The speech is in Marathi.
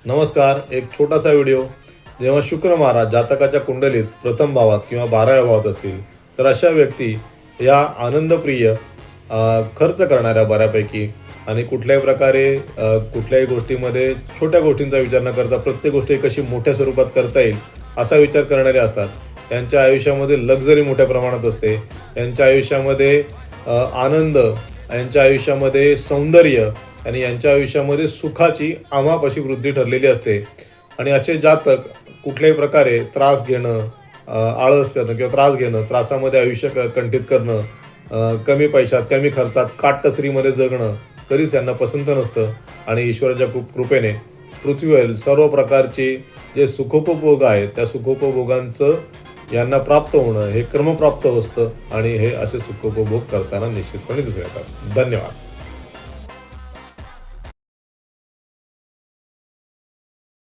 नमस्कार. एक छोटासा व्हिडिओ. जेव्हा शुक्र महाराज जातकाच्या कुंडलीत प्रथम भावात किंवा 12व्या भावात असतील, तर अशा व्यक्ती या आनंदप्रिय, खर्च करणाऱ्या बऱ्यापैकी आणि कुठल्याही प्रकारे कुठल्याही गोष्टीमध्ये छोट्या गोष्टींचा विचार न करता प्रत्येक गोष्टी कशी मोठ्या स्वरूपात करता येईल असा विचार करणारे असतात. त्यांच्या आयुष्यामध्ये लक्झरी मोठ्या प्रमाणात असते. यांच्या आयुष्यामध्ये आनंद, यांच्या आयुष्यामध्ये सौंदर्य आणि यांच्या आयुष्यामध्ये सुखाची अमाप अशी वृद्धी ठरलेली असते. आणि असे जातक कुठल्याही प्रकारे त्रास घेणं, आळस करणं किंवा त्रास घेणं, त्रासामध्ये आयुष्य कंठित करणं, कमी पैशात कमी खर्चात काटकसरीमध्ये जगणं कधीच यांना पसंत नसतं. आणि ईश्वराच्या कृपेने पृथ्वीवरील सर्व प्रकारचे जे सुखोपभोग आहेत त्या सुखोपभोगांचं यांना प्राप्त होणं हे क्रमप्राप्त असतं आणि हे असे सुखोपभोग करताना निश्चितपणे दिसून येतात. धन्यवाद.